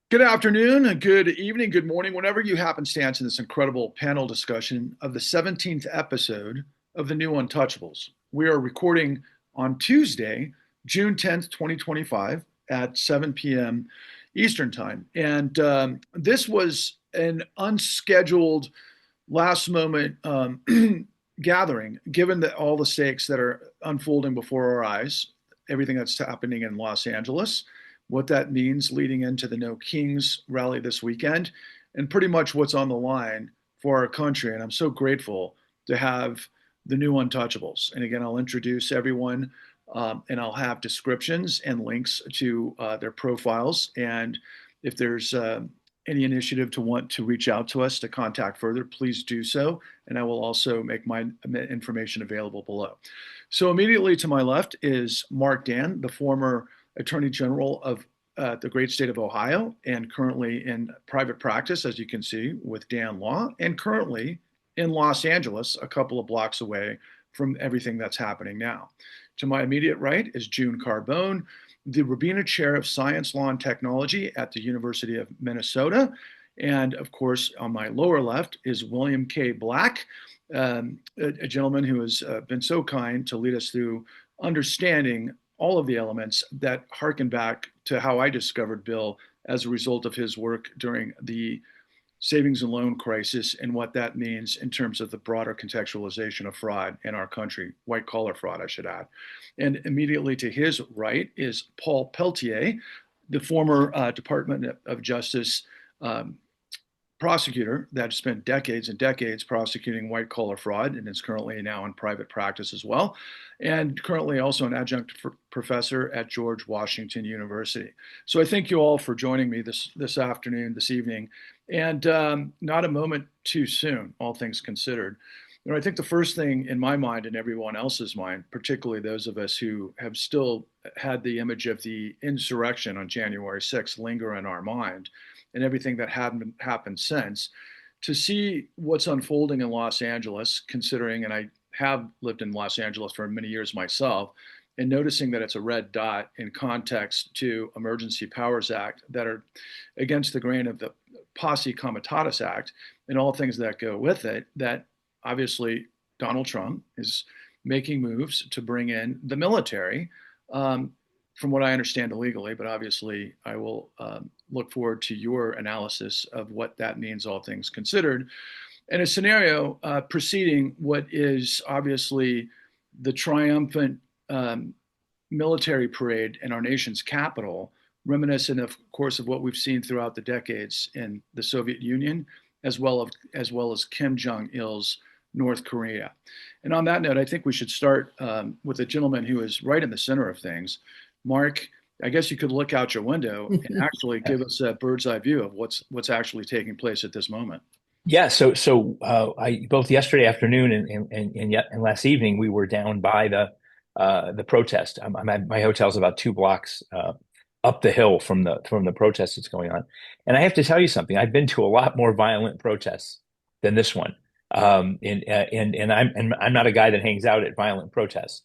Good afternoon, and good evening, good morning, whenever you happenstance in this incredible panel discussion of the 17th episode of the new Untouchables. We are recording on Tuesday, June 10th, 2025, at 7 p.m. Eastern Time. And this was an unscheduled last moment gathering, given that all the stakes that are unfolding before our eyes, everything that's happening in Los Angeles, what that means leading into the No Kings rally this weekend, and pretty much what's on the line for our country. And I'm so grateful to have the new Untouchables. And again, I'll introduce everyone and I'll have descriptions and links to their profiles. And if there's any initiative to want to reach out to us to contact further, please do so. And I will also make my information available below. So immediately to my left is Mark Dan, the former Attorney General of the great state of Ohio, and currently in private practice, as you can see, with Dan Law, and currently in Los Angeles, a couple of blocks away from everything that's happening now. To my immediate right is June Carbone, the Rabina Chair of Science, Law, and Technology at the University of Minnesota. And of course, on my lower left is William K. Black, a gentleman who has been so kind to lead us through understanding all of the elements that harken back to how I discovered Bill as a result of his work during the savings and loan crisis and what that means in terms of the broader contextualization of fraud in our country, white collar fraud, I should add. And immediately to his right is Paul Peltier, the former Department of Justice prosecutor that spent decades and decades prosecuting white collar fraud and is currently now in private practice as well, and currently also an adjunct professor at George Washington University. So I thank you all for joining me this afternoon, this evening, and not a moment too soon, all things considered. I think the first thing in my mind and everyone else's mind, particularly those of us who have still had the image of the insurrection on January 6th linger in our mind, and everything that hadn't happened since, to see what's unfolding in Los Angeles, considering, and I have lived in Los Angeles for many years myself, and noticing that it's a red dot in context to Emergency Powers Act that are against the grain of the Posse Comitatus Act and all things that go with it, that obviously Donald Trump is making moves to bring in the military, from what I understand illegally, but obviously I will look forward to your analysis of what that means, all things considered. And a scenario preceding what is obviously the triumphant military parade in our nation's capital, reminiscent, of course, of what we've seen throughout the decades in the Soviet Union, as well as Kim Jong-il's North Korea. And on that note, I think we should start with a gentleman who is right in the center of things. Mark, I guess you could look out your window and actually give us a bird's eye view of what's actually taking place at this moment. Yeah, I both yesterday afternoon and last evening we were down by the protest. My hotel's about 2 blocks up the hill from the protest that's going on, and I have to tell you something. I've been to a lot more violent protests than this one, and I'm not a guy that hangs out at violent protests.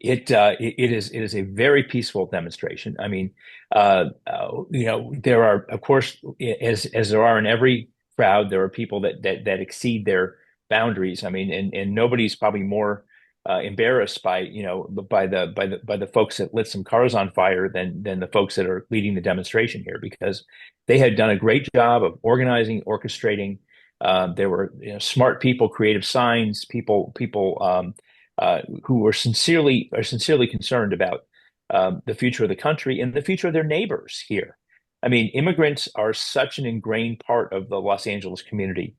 It is a very peaceful demonstration. I mean, there are, of course, as there are in every crowd, there are people that exceed their boundaries. I mean, and nobody's probably more embarrassed by the folks that lit some cars on fire than the folks that are leading the demonstration here, because they had done a great job of organizing, orchestrating. There were smart people, creative signs, people who were sincerely concerned about the future of the country and the future of their neighbors here. I mean, immigrants are such an ingrained part of the Los Angeles community,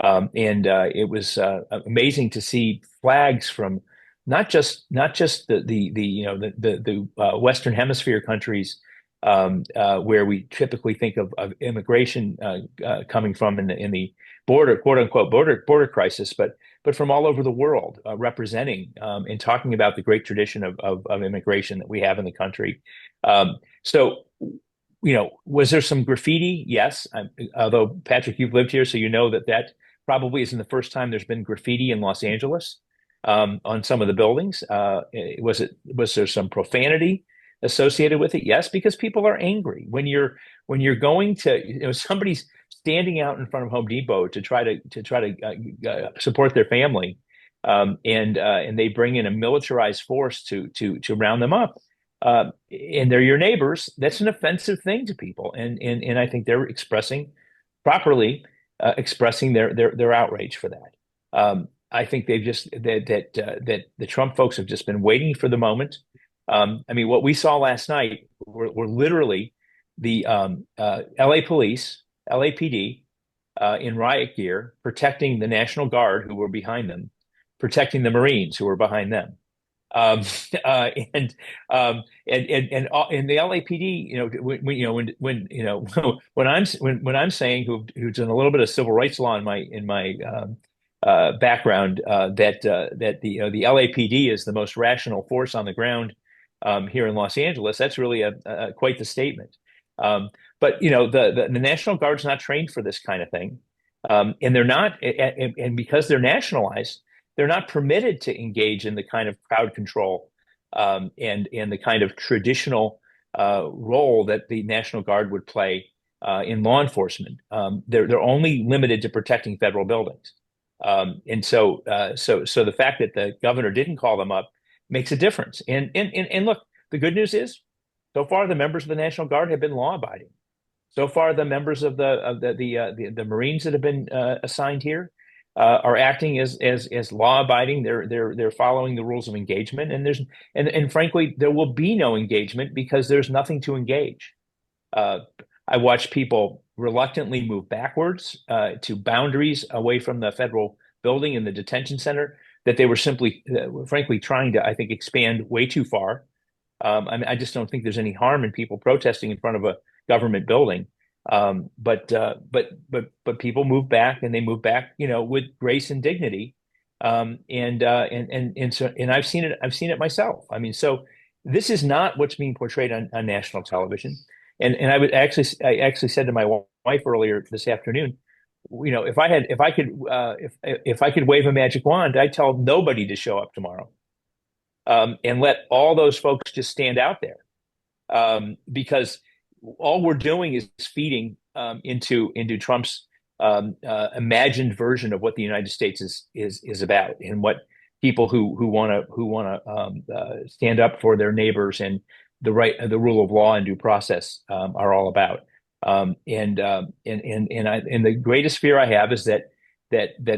and it was amazing to see flags from not just the Western Hemisphere countries, where we typically think of immigration coming from in the border, quote unquote, border crisis, but from all over the world, representing and talking about the great tradition of immigration that we have in the country. So, was there some graffiti? Yes. Although, Patrick, you've lived here, so you know that probably isn't the first time there's been graffiti in Los Angeles on some of the buildings. Was there some profanity? associated with it? Yes, because people are angry. When you're going to, somebody's standing out in front of Home Depot to try to support their family, and they bring in a militarized force to round them up, and they're your neighbors. That's an offensive thing to people, and I think they're expressing properly, expressing their outrage for that. I think they've just that the Trump folks have just been waiting for the moment. I mean, what we saw last night were literally the LA police, LAPD, in riot gear, protecting the National Guard who were behind them, protecting the Marines who were behind them. Um, uh, and, and the LAPD, when I'm saying who's done a little bit of civil rights law in my background, that the LAPD is the most rational force on the ground here in Los Angeles. That's really quite the statement. But the National Guard's not trained for this kind of thing, and they're not, and because they're nationalized, they're not permitted to engage in the kind of crowd control, and the kind of traditional role that the National Guard would play in law enforcement. They're only limited to protecting federal buildings. And so the fact that the governor didn't call them up makes a difference. And look, the good news is, so far the members of the National Guard have been law abiding. So far, the members of the Marines that have been assigned here are acting as law abiding. They're following the rules of engagement, and frankly, there will be no engagement because there's nothing to engage. Uh, I watch people reluctantly move backwards to boundaries away from the federal building and the detention center that they were simply, frankly, trying to, I think, expand way too far. I just don't think there's any harm in people protesting in front of a government building. But people move back, and they move back, with grace and dignity. And I've seen it myself. I mean, so this is not what's being portrayed on national television. And I actually said to my wife earlier this afternoon, if I could wave a magic wand, I'd tell nobody to show up tomorrow, and let all those folks just stand out there, because all we're doing is feeding into Trump's imagined version of what the United States is about, and what people who want to stand up for their neighbors and the rule of law and due process are all about. And the greatest fear I have is that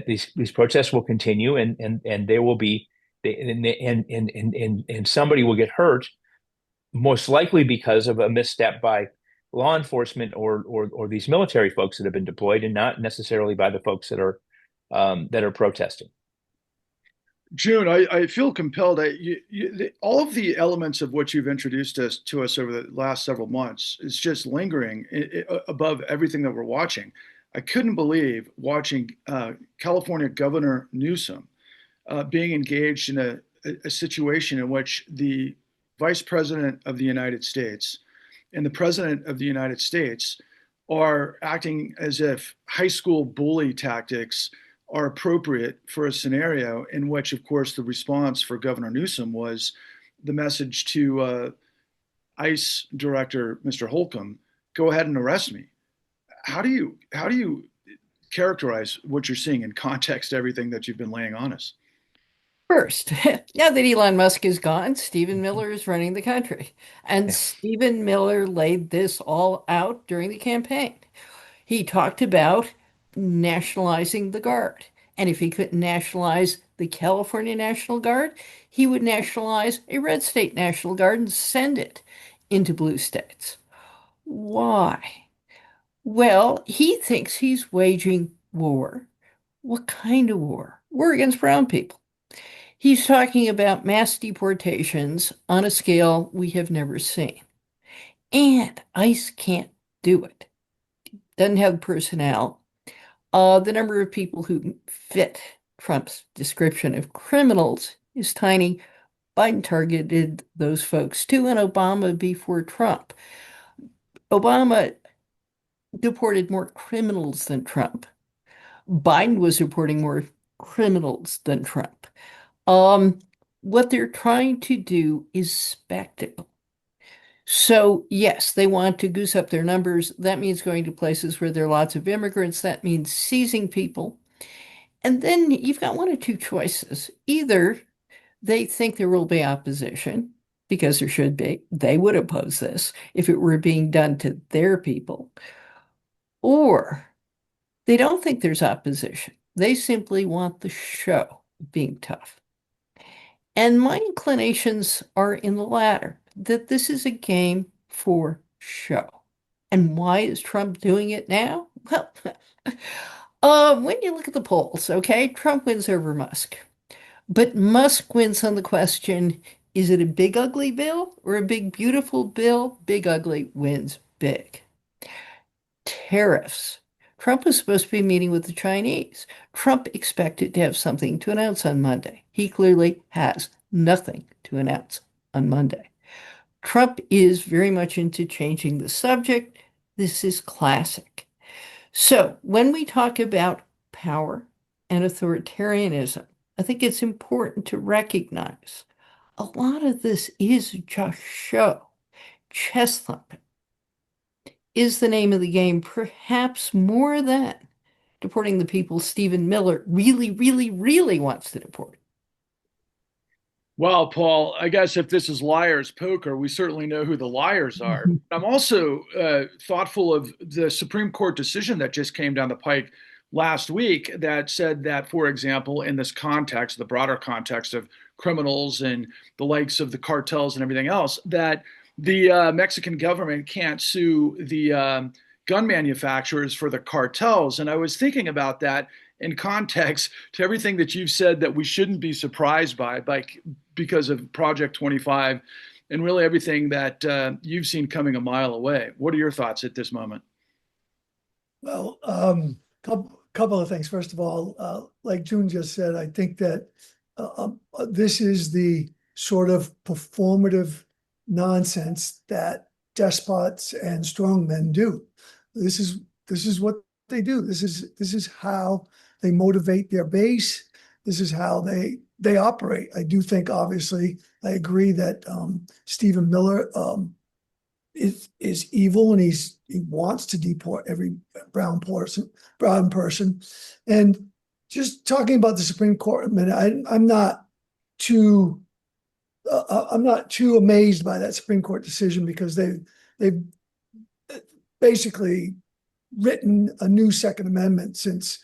these protests will continue, and there will be and somebody will get hurt, most likely because of a misstep by law enforcement or these military folks that have been deployed, and not necessarily by the folks that are protesting. June, I feel compelled. All of the elements of what you've introduced to us over the last several months is just lingering above everything that we're watching. I couldn't believe watching California Governor Newsom being engaged in a situation in which the Vice President of the United States and the President of the United States are acting as if high school bully tactics are appropriate for a scenario in which, of course, the response for Governor Newsom was the message to ICE Director Mr. Holcomb, "Go ahead and arrest me." How do you characterize what you're seeing in context to everything that you've been laying on us? First, now that Elon Musk is gone, Stephen Miller is running the country. And Yeah. Stephen Miller laid this all out during the campaign. He talked about nationalizing the Guard. And if he couldn't nationalize the California National Guard, he would nationalize a red state National Guard and send it into blue states. Why? Well, he thinks he's waging war. What kind of war? War against brown people. He's talking about mass deportations on a scale we have never seen. And ICE can't do it. Doesn't have the personnel. The number of people who fit Trump's description of criminals is tiny. Biden targeted those folks too, and Obama before Trump. Obama deported more criminals than Trump. Biden was deporting more criminals than Trump. Um, what they're trying to do is spectacle. So, yes, they want to goose up their numbers. That means going to places where there are lots of immigrants. That means seizing people. And then you've got one of two choices. Either they think there will be opposition, because there should be. They would oppose this if it were being done to their people. Or they don't think there's opposition. They simply want the show being tough. And my inclinations are in the latter, that this is a game for show. And why is Trump doing it now? Well, when you look at the polls, okay, Trump wins over Musk. But Musk wins on the question, is it a big ugly bill or a big beautiful bill? Big ugly wins big. Tariffs. Trump was supposed to be meeting with the Chinese. Trump expected to have something to announce on Monday. He clearly has nothing to announce on Monday. Trump is very much into changing the subject. This is classic. So when we talk about power and authoritarianism, I think it's important to recognize a lot of this is just show. Chest thumping is the name of the game, perhaps more than deporting the people Stephen Miller really, really, really wants to deport. Well, Paul, I guess if this is liar's poker, we certainly know who the liars are. I'm also thoughtful of the Supreme Court decision that just came down the pike last week that said that, for example, in this context, the broader context of criminals and the likes of the cartels and everything else, that the Mexican government can't sue the gun manufacturers for the cartels. And I was thinking about that in context to everything that you've said that we shouldn't be surprised by because of Project 25 and really everything that you've seen coming a mile away. What are your thoughts at this moment? Well, couple of things. First of all, like June just said, I think that this is the sort of performative nonsense that despots and strongmen do. This is what they do. This is how they motivate their base. This is how they operate. I do think, obviously, I agree that Stephen Miller is evil, and he wants to deport every brown person. And just talking about the Supreme Court a minute, I'm not too amazed by that Supreme Court decision, because they've basically written a new Second Amendment since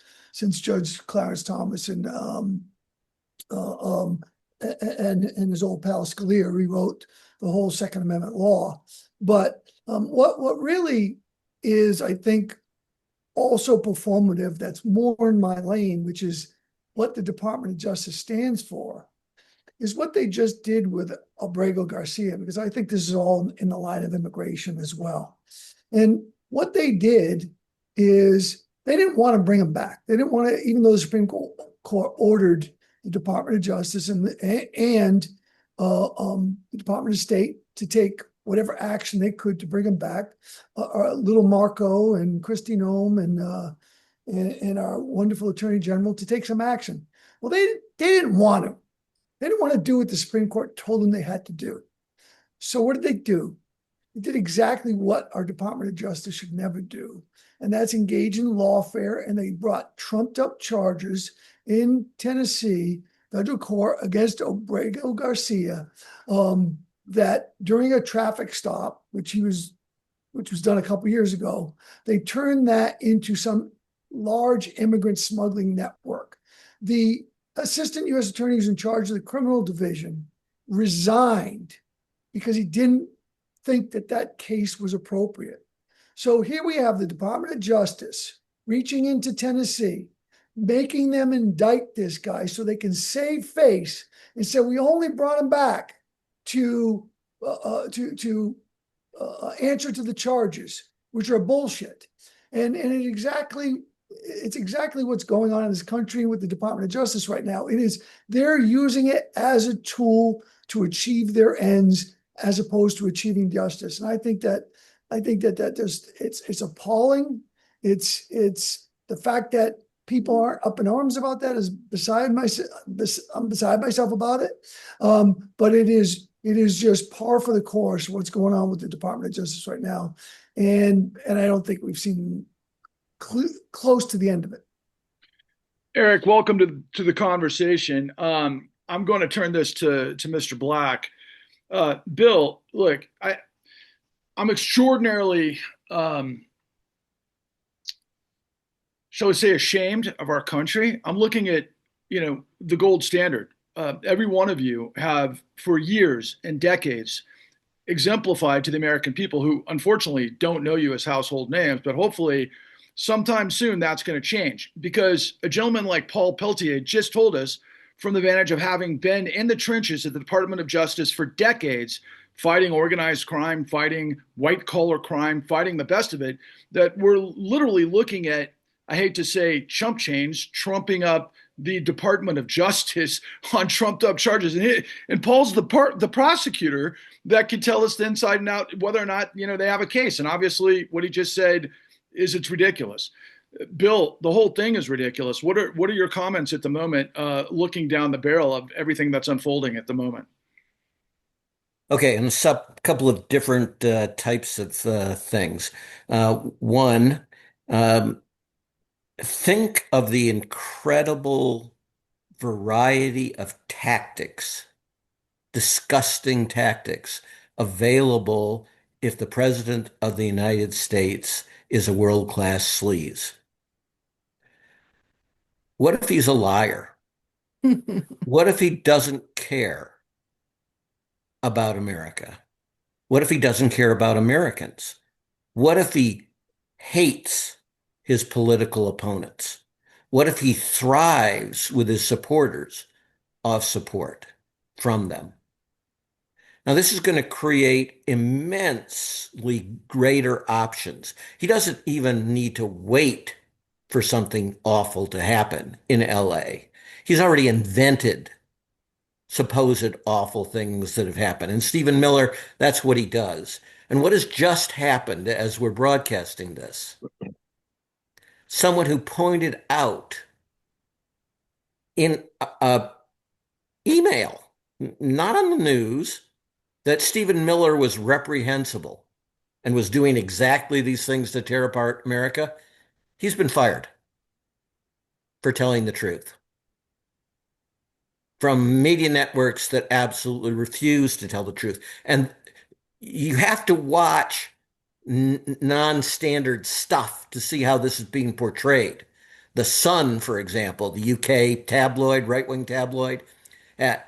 Judge Clarence Thomas and his old pal Scalia rewrote the whole Second Amendment law. But what really is, I think, also performative, that's more in my lane, which is what the Department of Justice stands for, is what they just did with Abrego Garcia, because I think this is all in the line of immigration as well. And what they did is they didn't want to bring him back. They didn't want to, even though the Supreme Court ordered the Department of Justice and the Department of State to take whatever action they could to bring him back. Little Marco and Kristi Noem and our wonderful Attorney General to take some action. Well, they didn't want to. They didn't want to do what the Supreme Court told them they had to do. So what did they do? They did exactly what our Department of Justice should never do, and that's engage in lawfare. And they brought trumped up charges in Tennessee federal court against Abrego Garcia, that during a traffic stop, which was done a couple years ago, they turned that into some large immigrant smuggling network. The assistant U.S. attorney who's in charge of the criminal division resigned because he didn't think that case was appropriate. So here we have the Department of Justice reaching into Tennessee, making them indict this guy so they can save face and say, we only brought him back to answer to the charges, which are bullshit. And it's exactly what's going on in this country with the Department of Justice right now. They're using it as a tool to achieve their ends as opposed to achieving justice. And I think that it's appalling. It's the fact that people aren't up in arms about that is beside myself. I'm beside myself about it. But it is It is just par for the course what's going on with the Department of Justice right now, and I don't think we've seen close to the end of it. Eric, welcome to the conversation. I'm going to turn this to Mr. Black. Bill, look, I'm extraordinarily, shall we say, ashamed of our country. I'm looking at, the gold standard. Every one of you have, for years and decades, exemplified to the American people who unfortunately don't know you as household names, but hopefully sometime soon that's going to change, because a gentleman like Paul Peltier just told us, from the vantage of having been in the trenches at the Department of Justice for decades, fighting organized crime, fighting white collar crime, fighting the best of it, that we're literally looking at, I hate to say, chump change, trumping up the Department of Justice on trumped up charges. And Paul's the prosecutor that can tell us the inside and out whether or not, they have a case. And obviously what he just said is it's ridiculous. Bill, the whole thing is ridiculous. What are your comments at the moment, looking down the barrel of everything that's unfolding at the moment? Okay, and a couple of different types of things. One, think of the incredible variety of tactics, disgusting tactics available if the President of the United States is a world-class sleaze. What if he's a liar? What if he doesn't care about America? What if he doesn't care about Americans? What if he hates his political opponents? What if he thrives with his supporters of support from them? Now, this is going to create immensely greater options. He doesn't even need to wait for something awful to happen in LA. He's already invented supposed awful things that have happened. And Stephen Miller, that's what he does. And what has just happened as we're broadcasting this? Someone who pointed out in a email, not on the news, that Stephen Miller was reprehensible and was doing exactly these things to tear apart America. He's been fired for telling the truth from media networks that absolutely refuse to tell the truth. And you have to watch non-standard stuff to see how this is being portrayed. The Sun, for example, the UK tabloid, right-wing tabloid,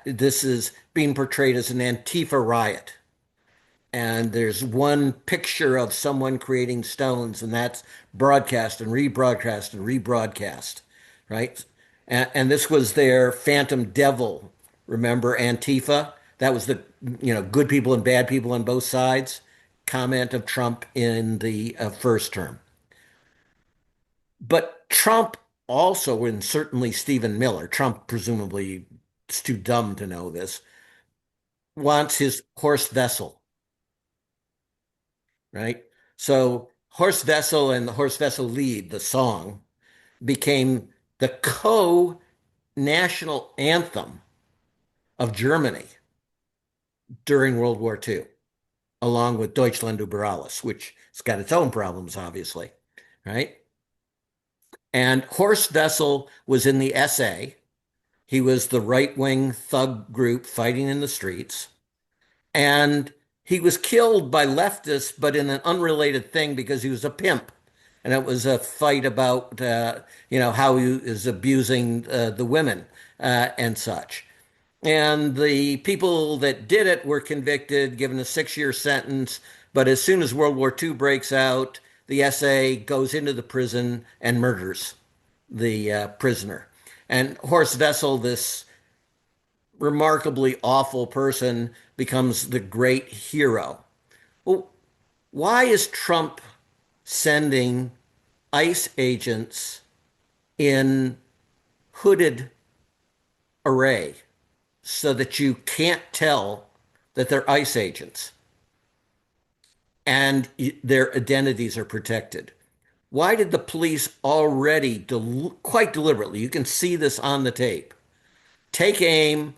this is being portrayed as an Antifa riot. And there's one picture of someone creating stones, and that's broadcast and rebroadcast and rebroadcast, right? And this was their phantom devil. Remember Antifa? That was the, good people and bad people on both sides comment of Trump in the first term. But Trump also, and certainly Stephen Miller, Trump presumably is too dumb to know this, wants his horse vessel, right? So Horse Vessel and the Horse Vessel Lied, the song, became the co-national anthem of Germany during World War II, along with Deutschland über alles, which has got its own problems, obviously, right? And Horst Wessel was in the SA. He was the right-wing thug group fighting in the streets. And he was killed by leftists, but in an unrelated thing because he was a pimp. And it was a fight about, how he is abusing the women and such. And the people that did it were convicted, given a 6-year sentence. But as soon as World War II breaks out, the SA goes into the prison and murders the prisoner. And Horst Wessel, this remarkably awful person, becomes the great hero. Well, why is Trump sending ICE agents in hooded array so that you can't tell that they're ICE agents and their identities are protected? Why did the police already, quite deliberately, you can see this on the tape, take aim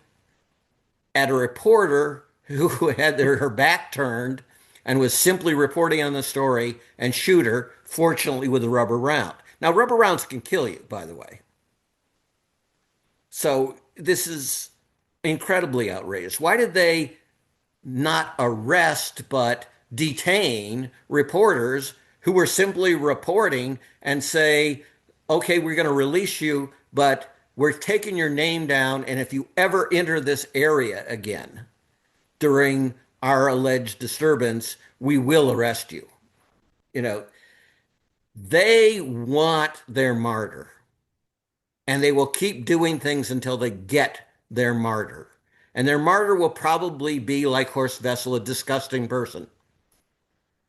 at a reporter who had her back turned and was simply reporting on the story and shoot her, fortunately with a rubber round. Now, rubber rounds can kill you, by the way. So this is incredibly outrageous. Why did they not arrest but detain reporters who were simply reporting and say, okay, we're going to release you, but we're taking your name down. And if you ever enter this area again during our alleged disturbance, we will arrest you. You know, they want their martyr and they will keep doing things until they get their martyr. And their martyr will probably be like Horst Wessel, a disgusting person,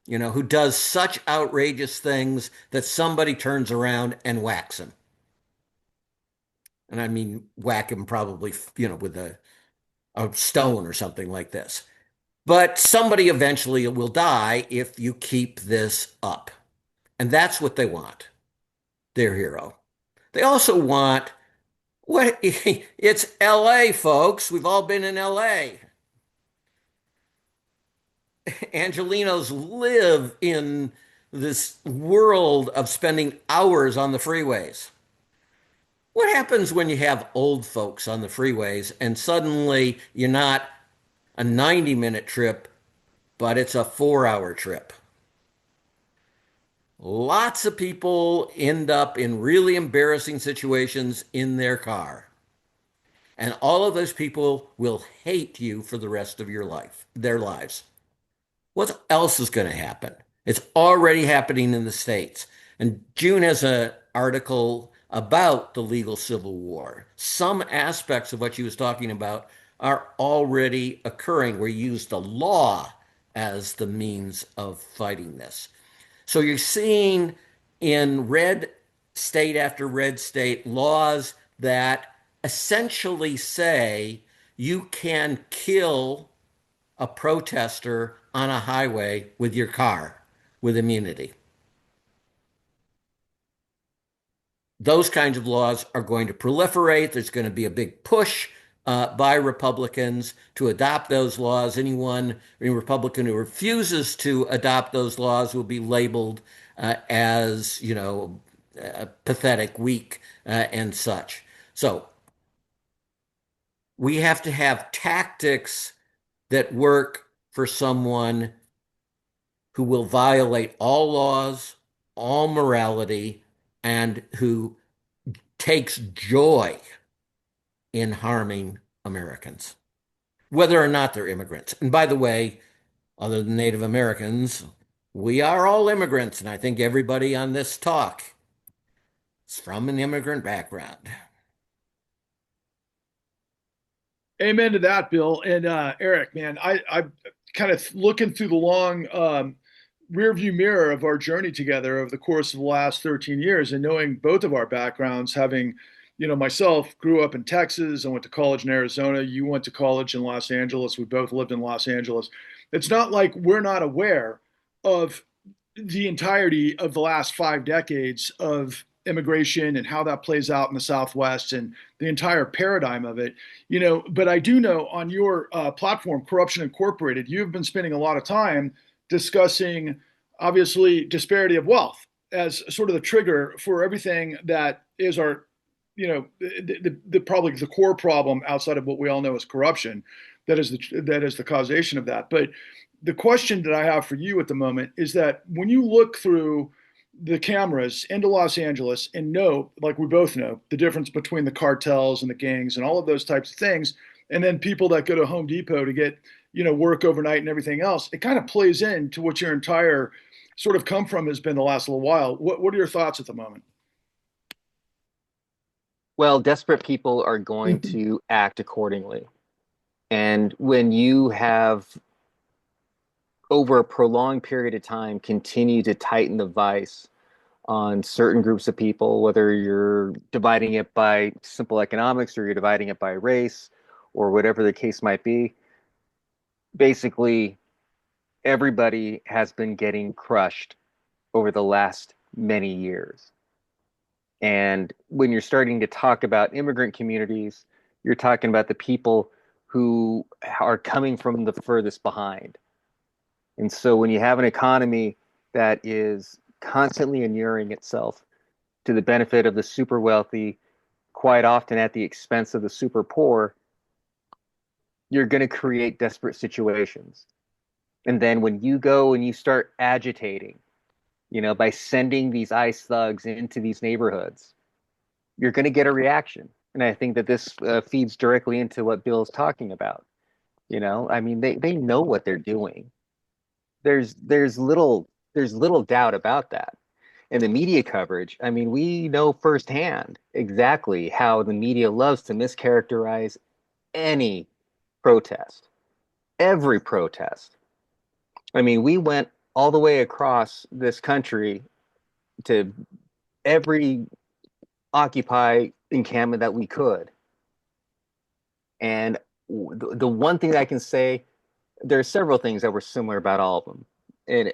who does such outrageous things that somebody turns around and whacks him. And I mean, whack him probably, with a stone or something like this. But somebody eventually will die if you keep this up. And that's what they want, their hero. They also want what it's LA, folks. We've all been in LA. Angelinos live in this world of spending hours on the freeways. What happens when you have old folks on the freeways and suddenly you're not a 90-minute trip, but it's a 4-hour trip? Lots of people end up in really embarrassing situations in their car. And all of those people will hate you for the rest of their lives. What else is going to happen? It's already happening in the States. And June has an article about the legal civil war. Some aspects of what she was talking about are already occurring. We use the law as the means of fighting this. So you're seeing in red state after red state laws that essentially say you can kill a protester on a highway with your car with immunity. Those kinds of laws are going to proliferate. There's going to be a big push by Republicans to adopt those laws. Any Republican who refuses to adopt those laws will be labeled as, pathetic, weak, and such. So we have to have tactics that work for someone who will violate all laws, all morality, and who takes joy in harming Americans, whether or not they're immigrants. And by the way, other than Native Americans, we are all immigrants, and I think everybody on this talk is from an immigrant background. Amen to that, Bill. And Eric, man, I kind of looking through the long rearview mirror of our journey together over the course of the last 13 years and knowing both of our backgrounds, having, myself grew up in Texas. I went to college in Arizona. You went to college in Los Angeles. We both lived in Los Angeles. It's not like we're not aware of the entirety of the last 5 decades of immigration and how that plays out in the Southwest and the entire paradigm of it, but I do know on your platform, Corruption Incorporated, you've been spending a lot of time discussing, obviously, disparity of wealth as sort of the trigger for everything that is our, the probably the core problem outside of what we all know is corruption. That is the causation of that. But the question that I have for you at the moment is that when you look through the cameras into Los Angeles and know, like we both know, the difference between the cartels and the gangs and all of those types of things, and then people that go to Home Depot to get, work overnight and everything else, it kind of plays into what your entire sort of come from has been the last little while. What are your thoughts at the moment? Well, desperate people are going to act accordingly. And when you have, over a prolonged period of time, continue to tighten the vice on certain groups of people, whether you're dividing it by simple economics or you're dividing it by race or whatever the case might be, basically everybody has been getting crushed over the last many years. And when you're starting to talk about immigrant communities, you're talking about the people who are coming from the furthest behind. And so when you have an economy that is constantly inuring itself to the benefit of the super wealthy, quite often at the expense of the super poor, you're going to create desperate situations. And then when you go and you start agitating, by sending these ICE thugs into these neighborhoods, you're going to get a reaction. And I think that this feeds directly into what Bill's talking about. I mean, they know what they're doing. There's little doubt about that. And the media coverage, I mean, we know firsthand exactly how the media loves to mischaracterize any protest, every protest. I mean, we went all the way across this country to every Occupy encampment that we could. And the one thing that I can say, there are several things that were similar about all of them.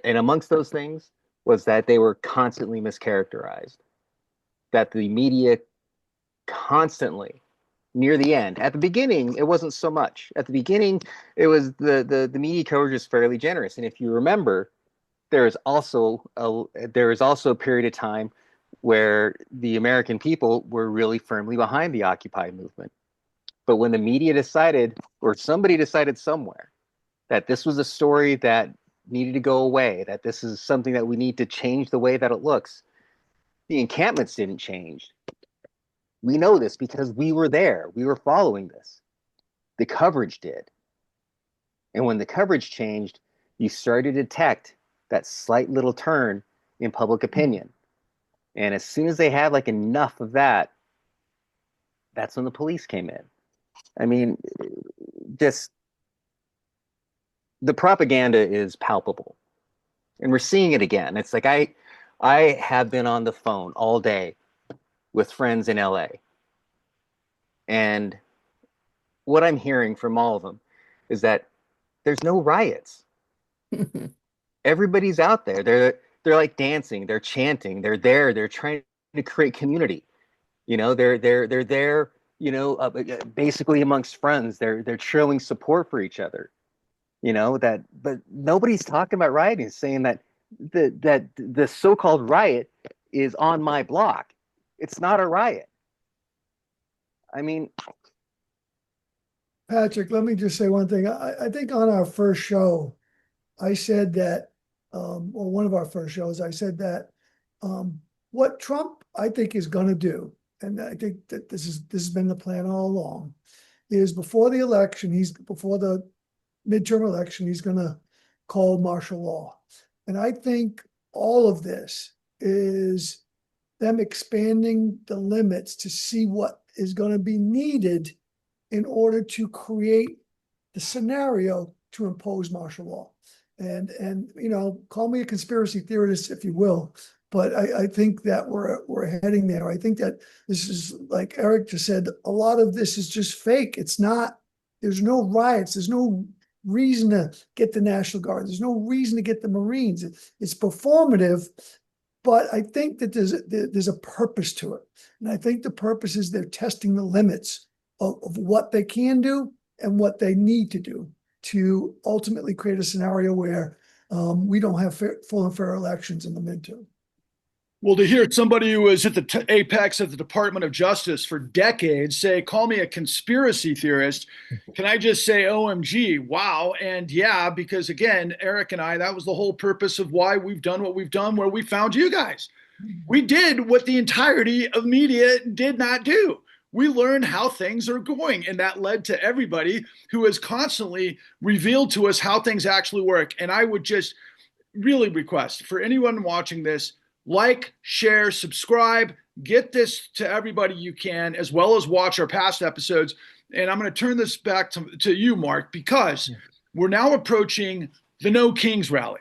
And amongst those things was that they were constantly mischaracterized. That the media constantly, near the end, at the beginning, it wasn't so much. At the beginning, it was the media coverage was fairly generous. And if you remember, there is also a period of time where the American people were really firmly behind the Occupy movement. But when the media decided, or somebody decided somewhere, that this was a story that needed to go away, that this is something that we need to change the way that it looks, the encampments didn't change. We know this because we were there. We were following this. The coverage did. And when the coverage changed, you started to detect that slight little turn in public opinion. And as soon as they had like enough of that, that's when the police came in. I mean, just the propaganda is palpable. And we're seeing it again. It's like I have been on the phone all day with friends in LA. And what I'm hearing from all of them is that there's no riots. Everybody's out there. They're like dancing, they're chanting, they're there, they're trying to create community. They're there, basically amongst friends. They're showing support for each other. But nobody's talking about rioting, saying that the so-called riot is on my block. It's not a riot. I mean, Patrick, let me just say one thing. I think on our first show, I said that, or one of our first shows, I said that what Trump, I think, is going to do, and I think that this has been the plan all along, is before the midterm election, he's going to call martial law. And I think all of this is them expanding the limits to see what is going to be needed in order to create the scenario to impose martial law. And call me a conspiracy theorist if you will, but I think that we're heading there. I think that this is, like Eric just said, a lot of this is just fake. It's not. There's no riots. There's no reason to get the National Guard. There's no reason to get the Marines. It's performative, but I think that there's a purpose to it, and I think the purpose is they're testing the limits of what they can do and what they need to do to ultimately create a scenario where we don't have full and fair elections in the midterm. Well, to hear somebody who was at the apex of the Department of Justice for decades say, call me a conspiracy theorist, can I just say, OMG, wow. And yeah, because again, Eric and I, that was the whole purpose of why we've done what we've done, where we found you guys. We did what the entirety of media did not do. We learned how things are going, and that led to everybody who has constantly revealed to us how things actually work. And I would just really request for anyone watching this, like, share, subscribe, get this to everybody you can, as well as watch our past episodes. And I'm going to turn this back to you, Mark, because we're now approaching the No Kings rally.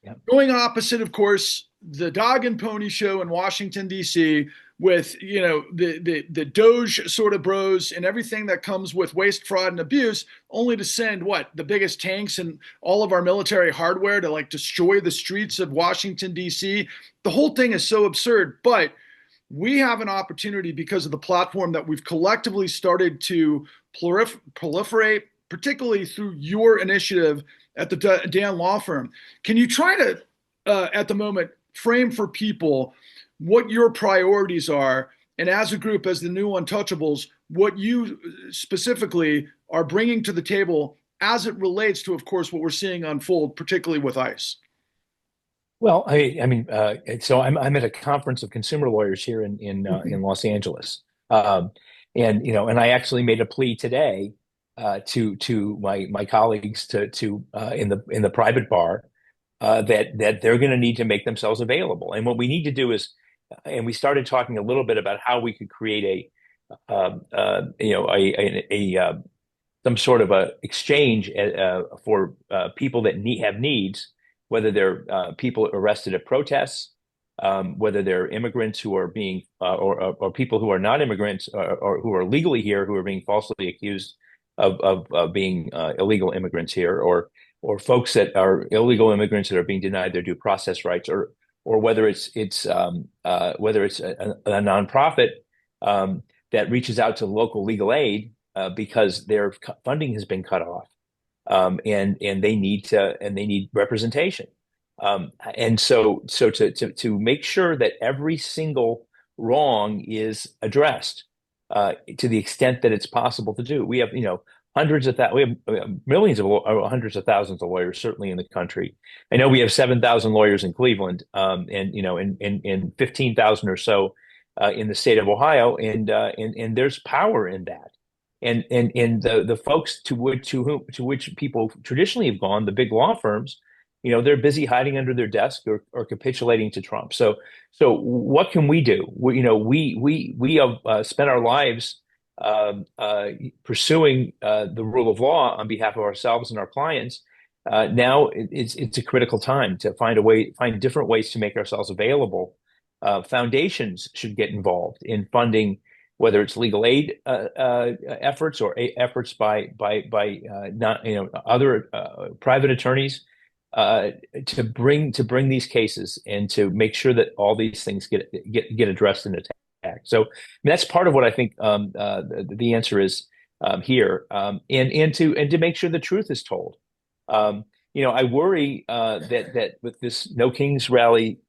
Yep. Going opposite, of course, the Dog and Pony show in Washington, D.C., with the Doge sort of bros and everything that comes with waste, fraud, and abuse, only to send the biggest tanks and all of our military hardware to destroy the streets of Washington, D.C. The whole thing is so absurd. But we have an opportunity because of the platform that we've collectively started to proliferate, particularly through your initiative at the Dan Law Firm. Can you try to, at the moment, frame for people what your priorities are, and as a group, as the new Untouchables, what you specifically are bringing to the table as it relates to, of course, what we're seeing unfold, particularly with ICE? Well, so I'm at a conference of consumer lawyers here in Los Angeles, and I actually made a plea today to my colleagues to in the private bar that they're going to need to make themselves available. And what we need to do is, and we started talking a little bit about how we could create some sort of a exchange for people that have needs, whether they're people arrested at protests, whether they're immigrants who are being or people who are not immigrants or who are legally here who are being falsely accused of being illegal immigrants here, or folks that are illegal immigrants that are being denied their due process rights, or whether it's a nonprofit that reaches out to local legal aid because their funding has been cut off, and they need representation, and so to make sure that every single wrong is addressed to the extent that it's possible to do. We have we have millions of hundreds of thousands of lawyers certainly in the country. I know we have 7,000 lawyers in Cleveland, and 15,000 or so in the state of Ohio, and there's power in that. And the folks to which people traditionally have gone, the big law firms, they're busy hiding under their desk or capitulating to Trump. So what can we do? We have spent our lives pursuing the rule of law on behalf of ourselves and our clients. Now it's a critical time to find different ways to make ourselves available. Foundations should get involved in funding, whether it's legal aid efforts or efforts by not other private attorneys to bring these cases and to make sure that all these things get addressed and attacked. So that's part of what I think the answer is here, and to make sure the truth is told. I worry that with this No Kings rally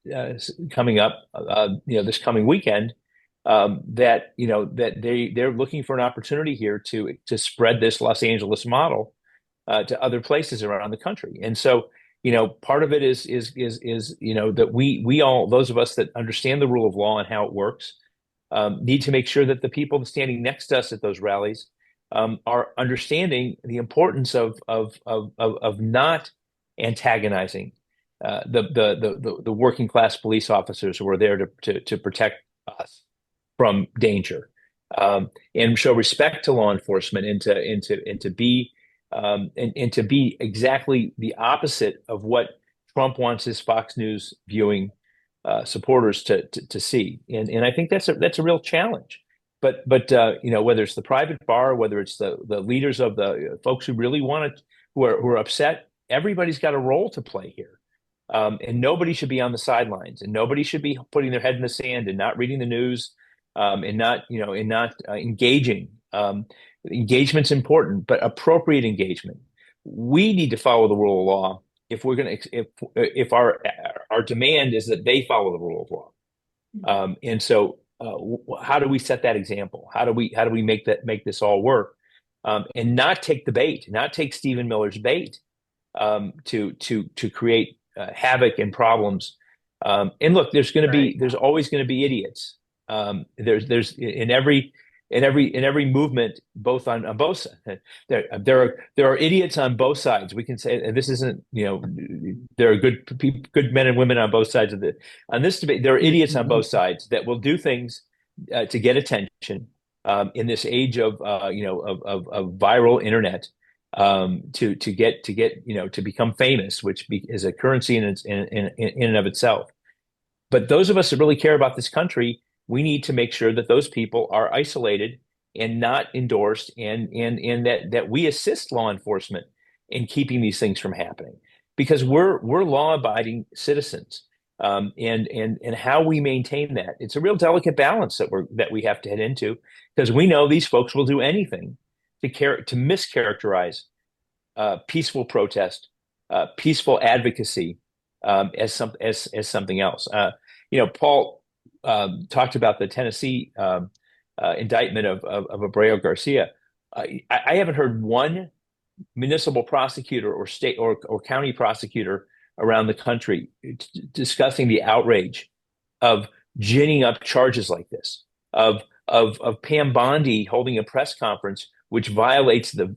coming up, this coming weekend, that they're looking for an opportunity here to spread this Los Angeles model to other places around the country. And so, part of it is that we all, those of us that understand the rule of law and how it works, need to make sure that the people standing next to us at those rallies are understanding the importance of not antagonizing the working class police officers who are there to protect us from danger, and show respect to law enforcement, and to be exactly the opposite of what Trump wants his Fox News viewing supporters to see. And I think that's a real challenge. But whether it's the private bar, whether it's the leaders of the folks who really want it, who are upset, everybody's got a role to play here. And nobody should be on the sidelines, and nobody should be putting their head in the sand and not reading the news, and not engaging. Engagement's important, but appropriate engagement. We need to follow the rule of law if we're going to, if our demand is that they follow the rule of law. And so, how do we set that example? How do we make this all work, and not take the bait, not take Stephen Miller's bait, to create havoc and problems. And look, there's always going to be idiots. There's in every movement, both on both sides. There are idiots on both sides. We can say this isn't, there are good men and women on both sides on this debate. There are idiots on both sides that will do things to get attention in this age of viral internet, to become famous, which is a currency in and of itself. But those of us that really care about this country, we need to make sure that those people are isolated and not endorsed, and that we assist law enforcement in keeping these things from happening, because we're law-abiding citizens. and how we maintain that. It's a real delicate balance that we have to head into, because we know these folks will do anything to mischaracterize peaceful protest, peaceful advocacy, as something else. Paul talked about the Tennessee indictment of Abreu Garcia. I haven't heard one municipal prosecutor or state or county prosecutor around the country discussing the outrage of ginning up charges like this, of Pam Bondi holding a press conference which violates the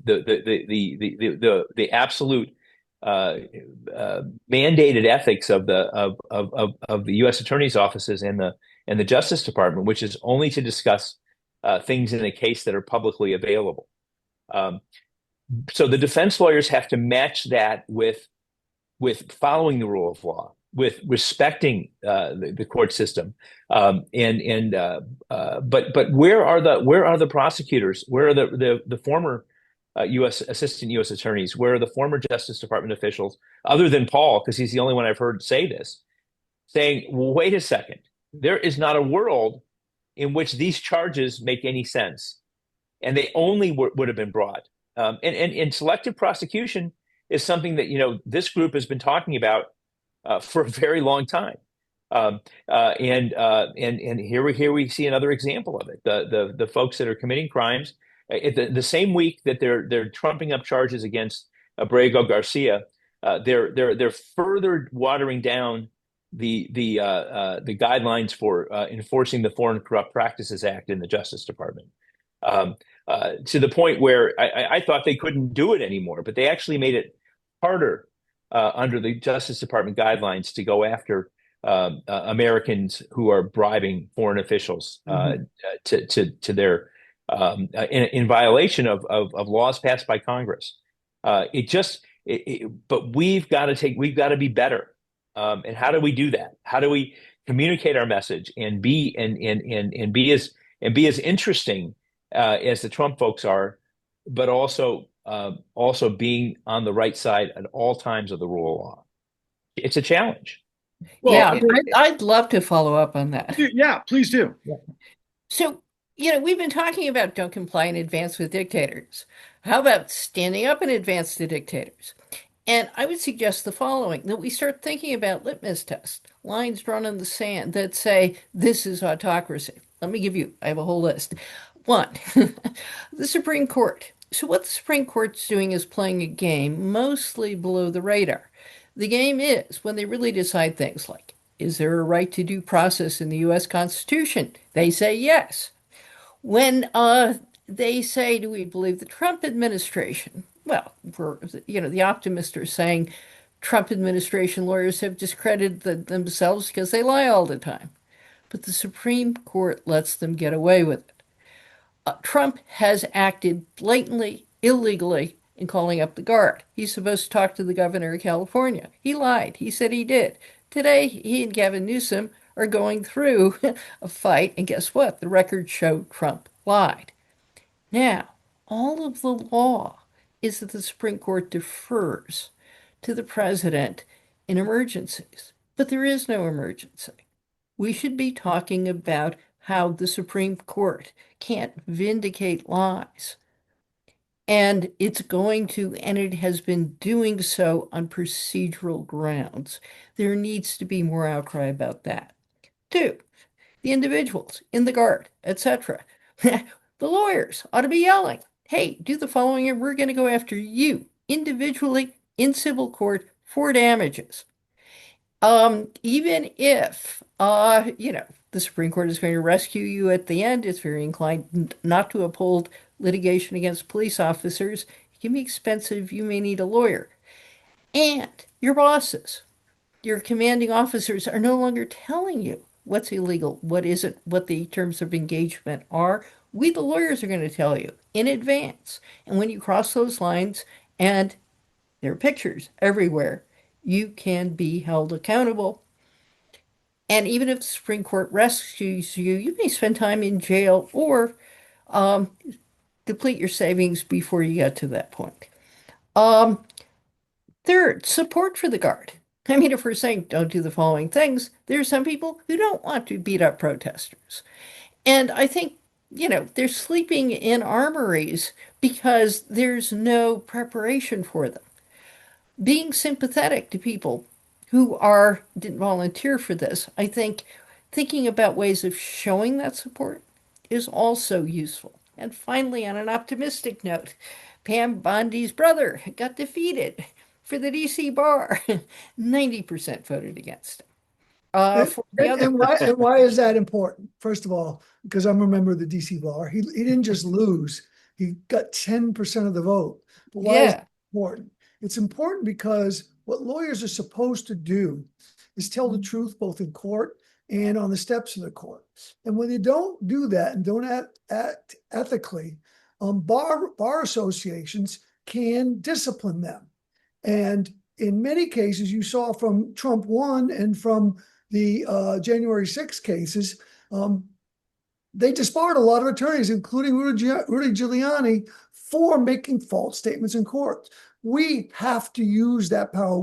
absolute mandated ethics of the U.S. attorney's offices and the Justice Department, which is only to discuss things in a case that are publicly available. So the defense lawyers have to match that with following the rule of law, with respecting the court system, but where are the prosecutors? Where are the former assistant U.S. attorneys? Where are the former Justice Department officials, other than Paul, because he's the only one I've heard say this, saying, well, wait a second, there is not a world in which these charges make any sense, and they only would have been brought. And selective prosecution is something that this group has been talking about for a very long time, and here we see another example of it. The folks that are committing crimes the same week that they're trumping up charges against Abrego Garcia, they're further watering down the guidelines for enforcing the Foreign Corrupt Practices Act in the Justice Department. To the point where I thought they couldn't do it anymore, but they actually made it harder under the Justice Department guidelines to go after Americans who are bribing foreign officials to their in violation of laws passed by Congress. But we've got to be better. And how do we do that? How do we communicate our message and be as interesting as the Trump folks are, but also being on the right side at all times of the rule of law? It's a challenge. Well, I'd love to follow up on that. Yeah, please do. Yeah. So, we've been talking about don't comply in advance with dictators. How about standing up in advance to dictators? And I would suggest the following, that we start thinking about litmus tests, lines drawn in the sand that say, this is autocracy. I have a whole list. 1, the Supreme Court. So what the Supreme Court's doing is playing a game mostly below the radar. The game is when they really decide things like, is there a right to due process in the U.S. Constitution? They say yes. When they say, do we believe the Trump administration? Well, the optimists are saying Trump administration lawyers have discredited themselves because they lie all the time. But the Supreme Court lets them get away with it. Trump has acted blatantly, illegally in calling up the Guard. He's supposed to talk to the governor of California. He lied. He said he did. Today, he and Gavin Newsom are going through a fight, and guess what? The records show Trump lied. Now, all of the law is that the Supreme Court defers to the president in emergencies, but there is no emergency. We should be talking about how the Supreme Court can't vindicate lies. And it has been doing so on procedural grounds. There needs to be more outcry about that. 2, the individuals in the Guard, etc. The lawyers ought to be yelling, hey, do the following and we're going to go after you individually in civil court for damages. Even if, the Supreme Court is going to rescue you at the end, it's very inclined not to uphold litigation against police officers. It can be expensive. You may need a lawyer. And your bosses, your commanding officers are no longer telling you what's illegal, what isn't, what the terms of engagement are. We, the lawyers, are going to tell you in advance. And when you cross those lines, and there are pictures everywhere, you can be held accountable. And even if the Supreme Court rescues you, you may spend time in jail or deplete your savings before you get to that point. 3rd, support for the Guard. I mean, if we're saying don't do the following things, there are some people who don't want to beat up protesters. And I think, they're sleeping in armories because there's no preparation for them. Being sympathetic to people who didn't volunteer for this, I think thinking about ways of showing that support is also useful. And finally, on an optimistic note, Pam Bondi's brother got defeated for the DC bar. 90% voted against him. And, For the other, and why is that important? First of all, because I'm a member of the DC bar. He didn't just lose; he got 10% of the vote. But why is it yeah, important? It's important because what lawyers are supposed to do is tell the truth both in court and on the steps of the court. And when you don't do that and don't act ethically, bar associations can discipline them. And in many cases, you saw from Trump 1 and from the January 6 cases, they disbarred a lot of attorneys, including Rudy Giuliani, for making false statements in court. We have to use that power.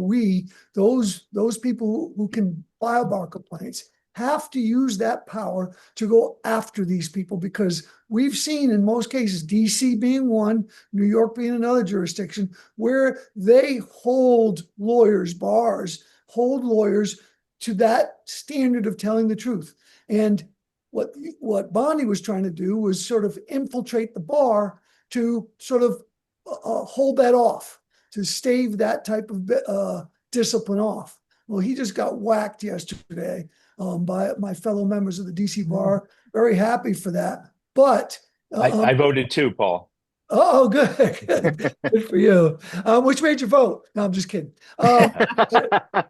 Those people who can file bar complaints, have to use that power to go after these people, because we've seen in most cases, DC being one, New York being another jurisdiction, where they hold bars hold lawyers to that standard of telling the truth. And what Bondi was trying to do was sort of infiltrate the bar to sort of hold that off, to stave that type of discipline off. Well, he just got whacked yesterday by my fellow members of the DC bar. Very happy for that. But I voted too, Paul. oh, good. Good for you. Which made you vote? No, I'm just kidding. But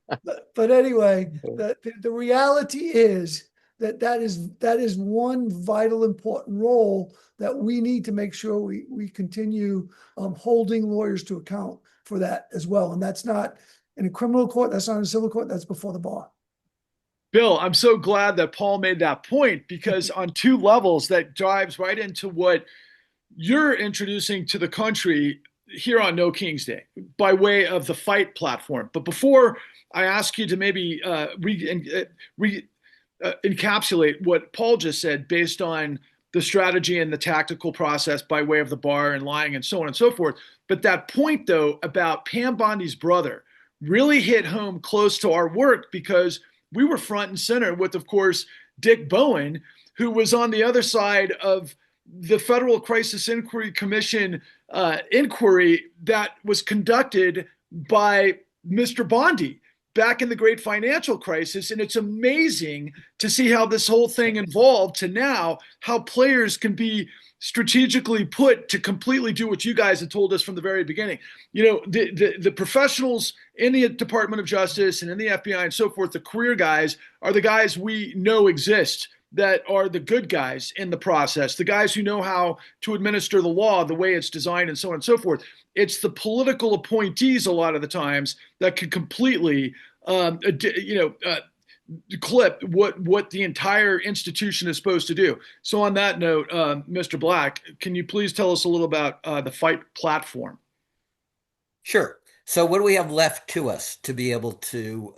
anyway, the reality is that is one vital important role that we need to make sure we continue holding lawyers to account for that as well. And that's not in a criminal court, that's not in a civil court, that's before the bar. Bill, I'm so glad that Paul made that point, because on two levels that dives right into what you're introducing to the country here on No King's Day by way of the Fight platform. But before I ask you to maybe encapsulate what Paul just said based on the strategy and the tactical process by way of the bar and lying and so on and so forth. But that point, though, about Pam Bondi's brother really hit home close to our work, because we were front and center with, of course, Dick Bowen, who was on the other side of the Federal Crisis Inquiry Commission inquiry that was conducted by Mr. Bondi back in the great financial crisis. And it's amazing to see how this whole thing evolved to now, how players can be strategically put to completely do what you guys had told us from the very beginning. The professionals in the Department of Justice and in the FBI and so forth, the career guys, are the guys we know exist, that are the good guys in the process, the guys who know how to administer the law the way it's designed and so on and so forth. It's the political appointees a lot of the times that can completely, clip what the entire institution is supposed to do. So on that note, Mr. Black, can you please tell us a little about the Fight platform? Sure. So what do we have left to us to be able to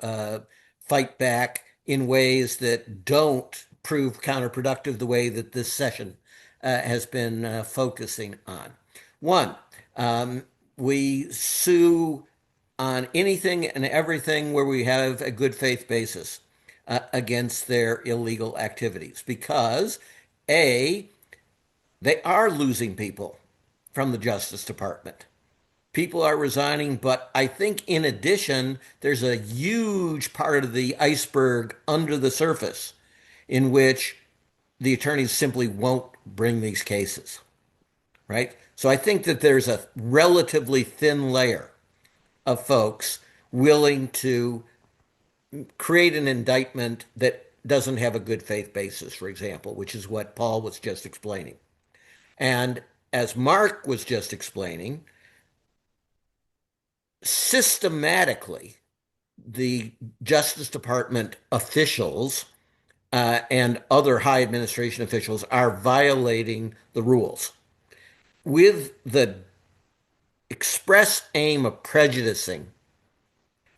fight back in ways that don't prove counterproductive the way that this session has been focusing on? One, we sue on anything and everything where we have a good faith basis against their illegal activities, because A, they are losing people from the Justice Department. People are resigning, but I think in addition, there's a huge part of the iceberg under the surface in which the attorneys simply won't bring these cases, right? So I think that there's a relatively thin layer of folks willing to create an indictment that doesn't have a good faith basis, for example, which is what Paul was just explaining. And as Mark was just explaining, systematically, the Justice Department officials and other high administration officials are violating the rules with the express aim of prejudicing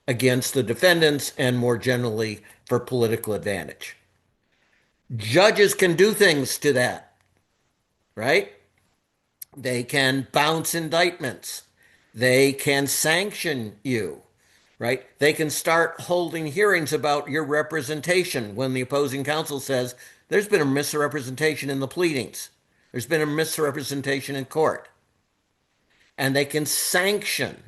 against the defendants and more generally for political advantage. Judges can do things to that, right? They can bounce indictments. They can sanction you, right? They can start holding hearings about your representation when the opposing counsel says there's been a misrepresentation in the pleadings. There's been a misrepresentation in court. And they can sanction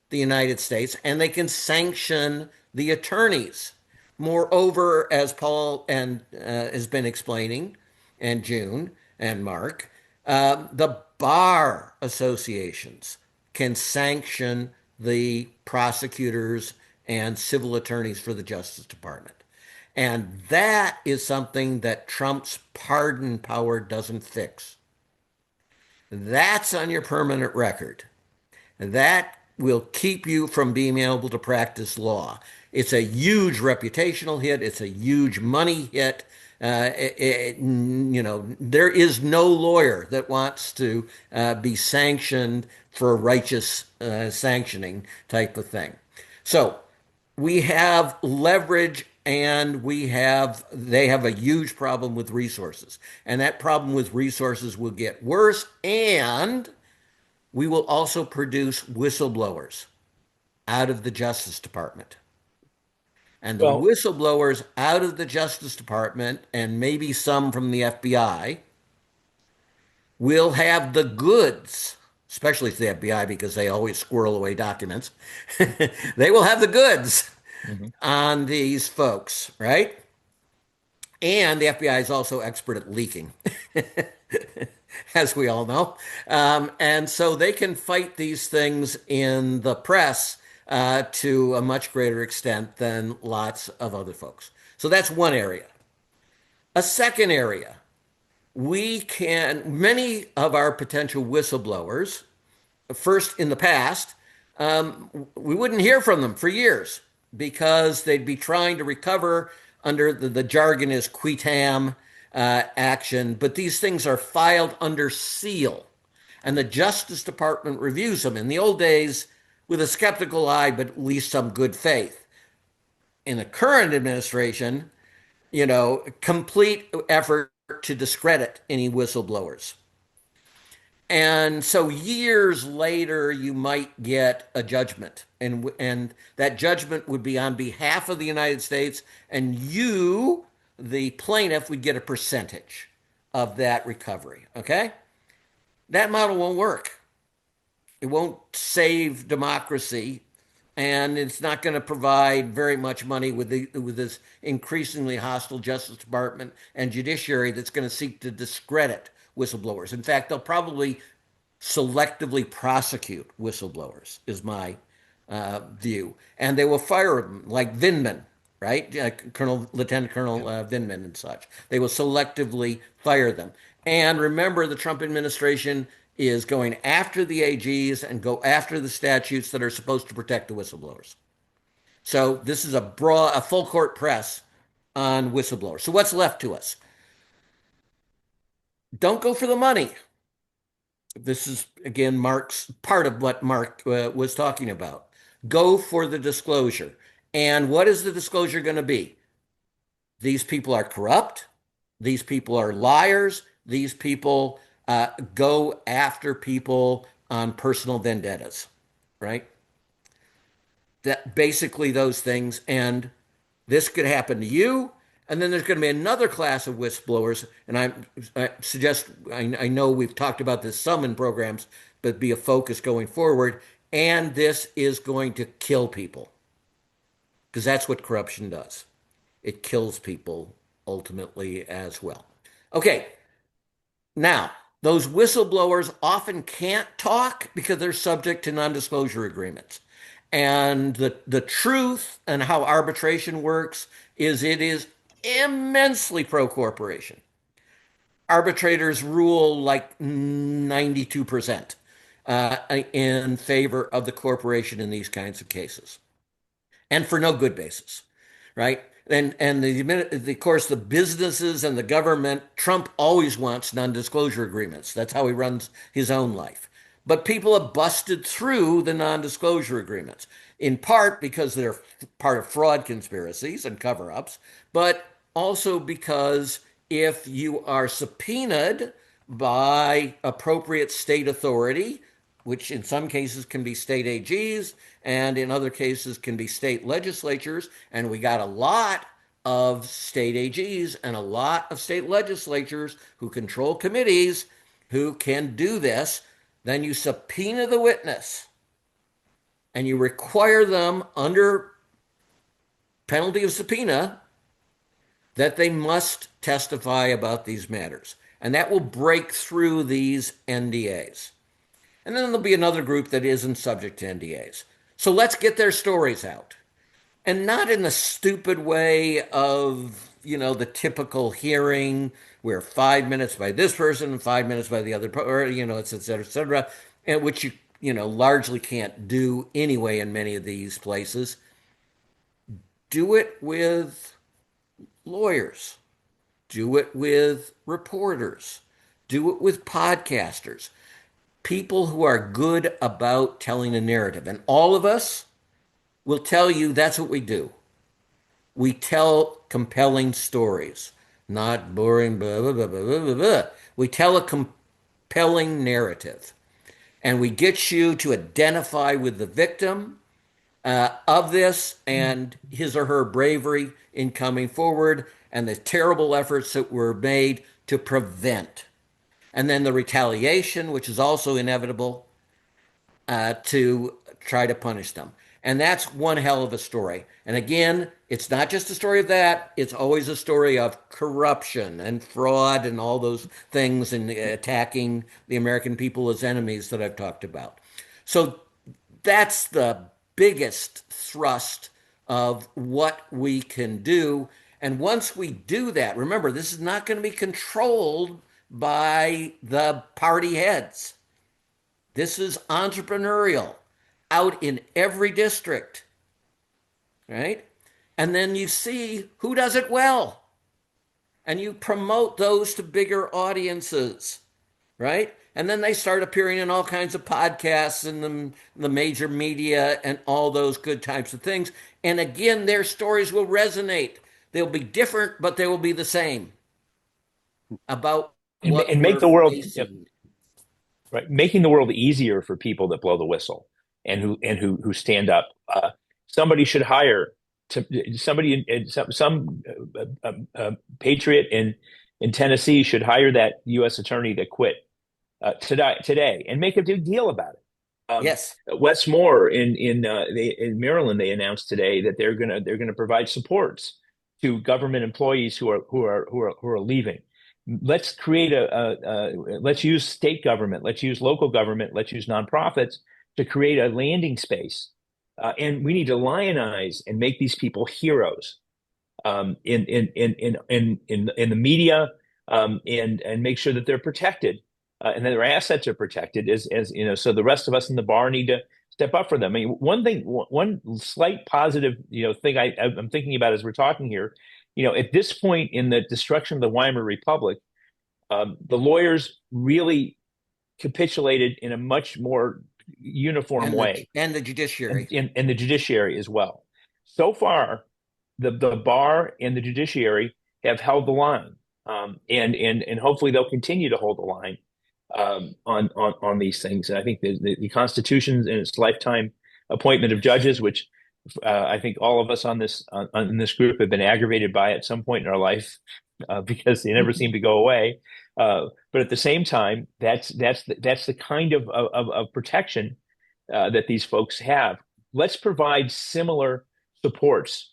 the United States and they can sanction the attorneys. Moreover, as Paul has been explaining, and June and Mark, the bar associations can sanction the prosecutors and civil attorneys for the Justice Department. And that is something that Trump's pardon power doesn't fix. That's on your permanent record. And that will keep you from being able to practice law. It's a huge reputational hit. It's a huge money hit. There is no lawyer that wants to be sanctioned for a righteous sanctioning type of thing. So we have leverage and they have a huge problem with resources. And that problem with resources will get worse, and we will also produce whistleblowers out of the Justice Department. And the whistleblowers out of the Justice Department, and maybe some from the FBI, will have the goods, especially the FBI because they always squirrel away documents. They will have the goods on these folks, right? And the FBI is also expert at leaking, as we all know. And so they can fight these things in the press to a much greater extent than lots of other folks. So that's one area. A second area, many of our potential whistleblowers, first in the past, we wouldn't hear from them for years because they'd be trying to recover under the jargon is qui tam action, but these things are filed under seal, and the Justice Department reviews them. In the old days, with a skeptical eye, but at least some good faith. In the current administration, complete effort to discredit any whistleblowers. And so years later, you might get a judgment, and that judgment would be on behalf of the United States, and you, the plaintiff, would get a percentage of that recovery. Okay? That model won't work. It won't save democracy, and it's not going to provide very much money with this increasingly hostile Justice Department and judiciary that's going to seek to discredit whistleblowers. In fact, they'll probably selectively prosecute whistleblowers, is my view. And they will fire them, like Vindman, right? Lieutenant Colonel Vindman and such. They will selectively fire them. And remember, the Trump administration is going after the AGs and go after the statutes that are supposed to protect the whistleblowers. So this is a full court press on whistleblowers. So what's left to us? Don't go for the money. This is, again, part of what Mark was talking about. Go for the disclosure. And what is the disclosure going to be? These people are corrupt. These people are liars. These people go after people on personal vendettas, right? That basically those things. And this could happen to you. And then there's going to be another class of whistleblowers, and I know we've talked about this some in programs, but be a focus going forward, and this is going to kill people, because that's what corruption does. It kills people ultimately as well. Okay, now, those whistleblowers often can't talk because they're subject to non-disclosure agreements. And the truth and how arbitration works is it is immensely pro-corporation. Arbitrators rule like 92% in favor of the corporation in these kinds of cases, and for no good basis, right? And of course, the businesses and the government, Trump always wants non-disclosure agreements. That's how he runs his own life. but people have busted through the non-disclosure agreements, in part because they're part of fraud conspiracies and cover-ups, but also because if you are subpoenaed by appropriate state authority, which in some cases can be state AGs and in other cases can be state legislatures, and we got a lot of state AGs and a lot of state legislatures who control committees who can do this, then you subpoena the witness and you require them under penalty of subpoena that they must testify about these matters. And that will break through these NDAs. And then there'll be another group that isn't subject to NDAs. So let's get their stories out. And not in the stupid way of, the typical hearing where 5 minutes by this person and 5 minutes by the other, or, et cetera, and which largely can't do anyway in many of these places. Do it with lawyers. Do it with reporters. Do it with podcasters. People who are good about telling a narrative. And all of us will tell you that's what we do. We tell compelling stories, not boring, blah, blah, blah, blah, blah, blah. We tell a compelling narrative. And we get you to identify with the victim of this and his or her bravery in coming forward and the terrible efforts that were made to prevent. And then the retaliation, which is also inevitable, to try to punish them. And that's one hell of a story. And again, it's not just a story of that. It's always a story of corruption and fraud and all those things and attacking the American people as enemies that I've talked about. So that's the biggest thrust of what we can do. And once we do that, remember, this is not going to be controlled by the party heads. This is entrepreneurial out in every district, right? And then you see who does it well. And you promote those to bigger audiences, right? And then they start appearing in all kinds of podcasts and the major media and all those good types of things. And again, their stories will resonate. They'll be different, but they will be the same about what and make we're the world facing. right, making the world easier for people that blow the whistle and who stand up. Somebody should hire somebody, some patriot in Tennessee should hire that U.S. attorney that quit today and make a big deal about it. Yes. Wes Moore in Maryland, they announced today that they're gonna provide supports to government employees who are leaving. Let's create let's use state government, let's use local government, let's use nonprofits to create a landing space, and we need to lionize and make these people heroes in the media, and make sure that they're protected, and that their assets are protected as so the rest of us in the bar need to step up for them. I mean, one slight positive thing I'm thinking about as we're talking here, at this point in the destruction of the Weimar Republic, the lawyers really capitulated in a much more uniform way, and the judiciary, and the judiciary as well. So far, the bar and the judiciary have held the line, and hopefully they'll continue to hold the line on these things. And I think the Constitution and its lifetime appointment of judges, which I think all of us in this group have been aggravated by at some point in our life, because they never seem to go away. But at the same time, that's the kind of protection that these folks have. Let's provide similar supports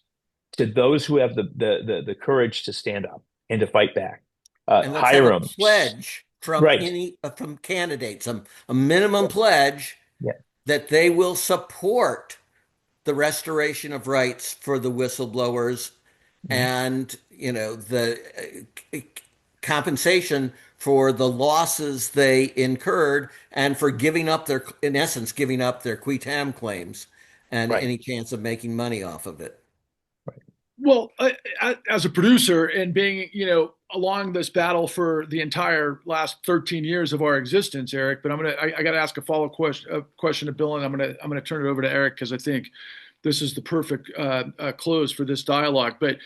to those who have the courage to stand up and to fight back. And let's hire have a them. pledge from Right. from candidates, a minimum pledge Yeah. that they will support the restoration of rights for the whistleblowers, and the compensation for the losses they incurred and for giving up in essence, giving up their qui tam claims and Right. any chance of making money off of it. Well, as a producer and being, along this battle for the entire last 13 years of our existence, Eric. But I got to ask a follow question to Bill, and I'm gonna turn it over to Eric because I think this is the perfect close for this dialogue. But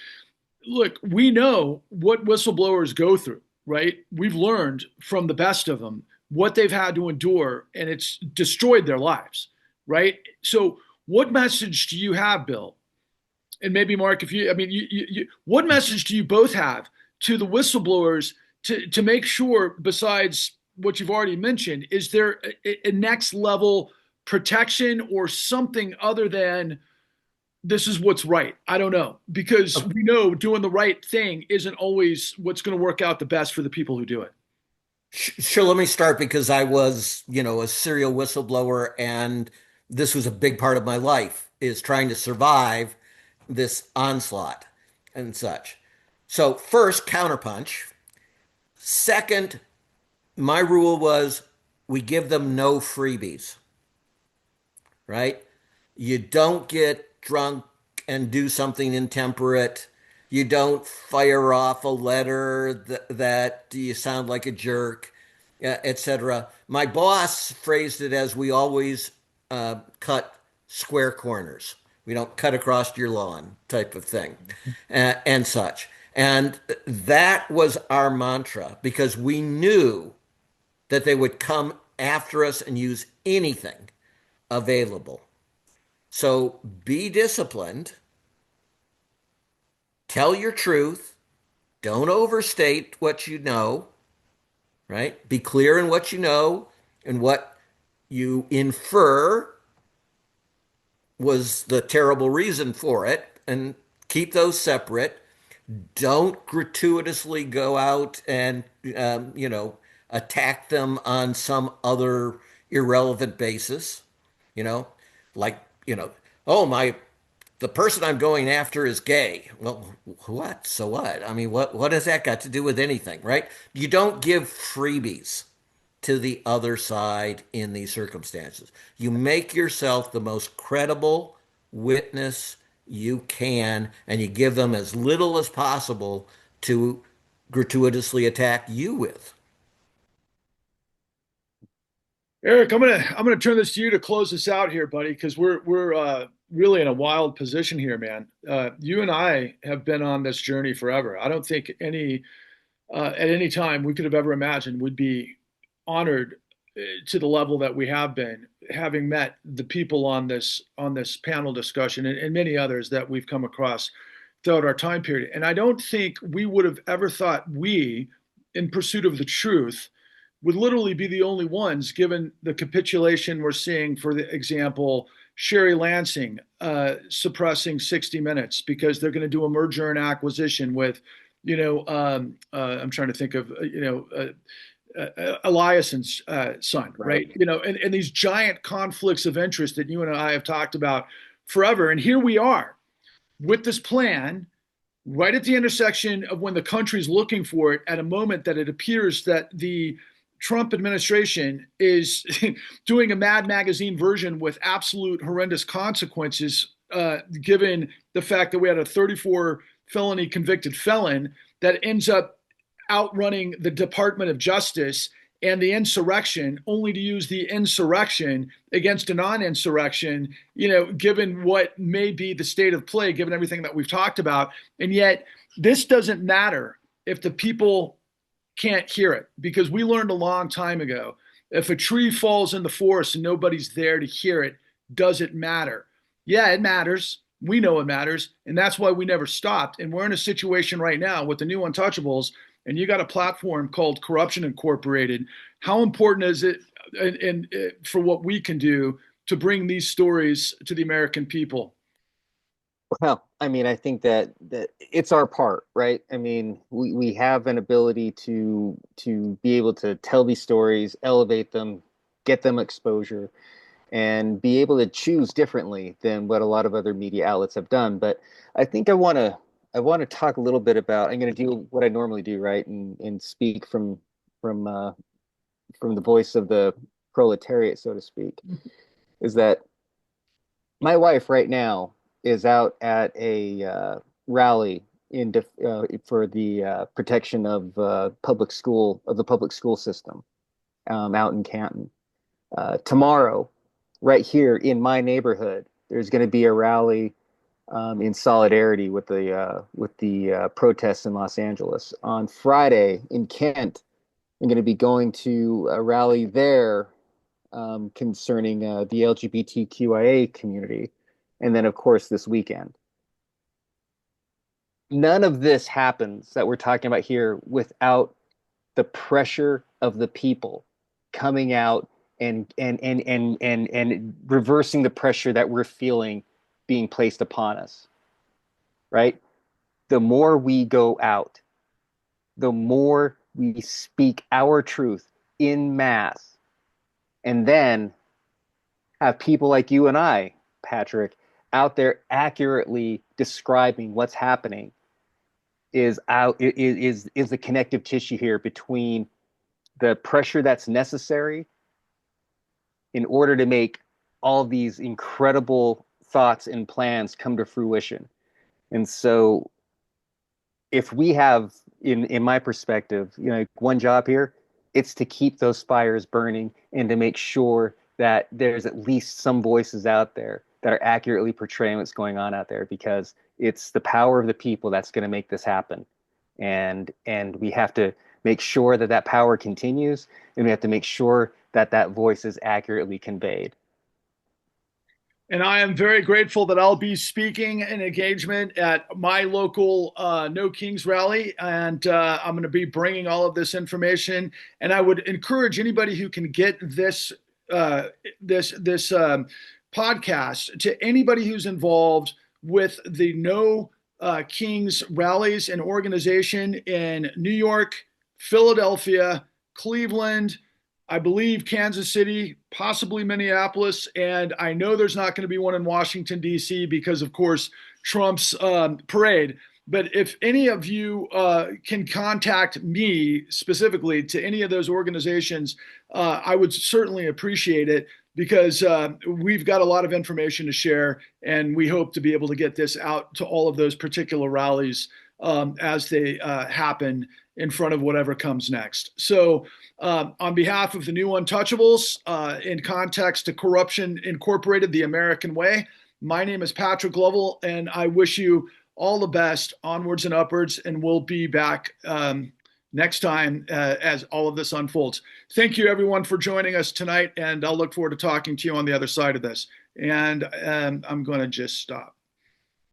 look, we know what whistleblowers go through, right? We've learned from the best of them what they've had to endure, and it's destroyed their lives, right? So, what message do you have, Bill? And maybe Mark, if you, I mean, what message do you both have to the whistleblowers to make sure, besides what you've already mentioned, is there a next level protection or something other than this is what's right? I don't know, because we know doing the right thing isn't always what's going to work out the best for the people who do it. Sure, let me start because I was, a serial whistleblower, and this was a big part of my life is trying to survive this onslaught and such. So first, counterpunch. Second, my rule was we give them no freebies, right? You don't get drunk and do something intemperate. You don't fire off a letter that you sound like a jerk, etc. My boss phrased it as we always cut square corners. We don't cut across your lawn type of thing and such. And that was our mantra because we knew that they would come after us and use anything available. So be disciplined, tell your truth, don't overstate what you know, right? Be clear in what you know and what you infer was the terrible reason for it, and keep those separate. Don't gratuitously go out and, attack them on some other irrelevant basis, you know, like, oh, the person I'm going after is gay. Well, what? So what? I mean, what has that got to do with anything, right? You don't give freebies to the other side in these circumstances. You make yourself the most credible witness you can, and you give them as little as possible to gratuitously attack you with. Eric, I'm gonna turn this to you to close this out here, buddy, because we're really in a wild position here, man. You and I have been on this journey forever. I don't think at any time we could have ever imagined we'd be honored to the level that we have been, having met the people on this panel discussion and many others that we've come across throughout our time period. And I don't think we would have ever thought we, in pursuit of the truth, would literally be the only ones, given the capitulation we're seeing, for the example, Sherry Lansing suppressing 60 Minutes because they're going to do a merger and acquisition with, I'm trying to think of, Eliason's son, right? And these giant conflicts of interest that you and I have talked about forever. And here we are with this plan right at the intersection of when the country's looking for it, at a moment that it appears that the Trump administration is doing a Mad Magazine version with absolute horrendous consequences, given the fact that we had a 34 felony convicted felon that ends up outrunning the Department of Justice and the insurrection, only to use the insurrection against a non-insurrection, given what may be the state of play, given everything that we've talked about. And yet this doesn't matter if the people can't hear it, because we learned a long time ago, if a tree falls in the forest and nobody's there to hear it, does it matter? Yeah, it matters. We know it matters. And that's why we never stopped. And we're in a situation right now with the new Untouchables, and you got a platform called Corruption Incorporated. How important is it and for what we can do to bring these stories to the American people? Well, I mean, I think that it's our part, right? I mean, we have an ability to be able to tell these stories, elevate them, get them exposure, and be able to choose differently than what a lot of other media outlets have done. But I think I want to talk a little bit about. I'm going to do what I normally do, right, and speak from the voice of the proletariat, so to speak. Is that my wife right now is out at a rally for the protection of the public school system out in Canton. Tomorrow, right here in my neighborhood, there's going to be a rally in solidarity with the protests in Los Angeles. On Friday in Kent, I'm going to be going to a rally there concerning the LGBTQIA community, and then of course this weekend. None of this happens that we're talking about here without the pressure of the people coming out and reversing the pressure that we're feeling being placed upon us, right? The more we go out, the more we speak our truth in mass, and then have people like you and I, Patrick, out there accurately describing what's happening is the connective tissue here between the pressure that's necessary in order to make all these incredible thoughts and plans come to fruition. And so if we have, in my perspective, one job here, it's to keep those fires burning and to make sure that there's at least some voices out there that are accurately portraying what's going on out there, because it's the power of the people that's going to make this happen. And we have to make sure that power continues, and we have to make sure that voice is accurately conveyed. And I am very grateful that I'll be speaking in engagement at my local No Kings rally, and I'm going to be bringing all of this information. And I would encourage anybody who can get this podcast to anybody who's involved with the No Kings rallies and organization in New York, Philadelphia, Cleveland, I believe Kansas City, possibly Minneapolis, and I know there's not going to be one in Washington, D.C. because, of course, Trump's parade. But if any of you can contact me specifically to any of those organizations, I would certainly appreciate it, because we've got a lot of information to share, and we hope to be able to get this out to all of those particular rallies as they happen in front of whatever comes next. So on behalf of the new Untouchables, in context to Corruption Incorporated, the American Way, my name is Patrick Lovell, and I wish you all the best, onwards and upwards, and we'll be back next time as all of this unfolds. Thank you, everyone, for joining us tonight, and I'll look forward to talking to you on the other side of this. And I'm going to just stop.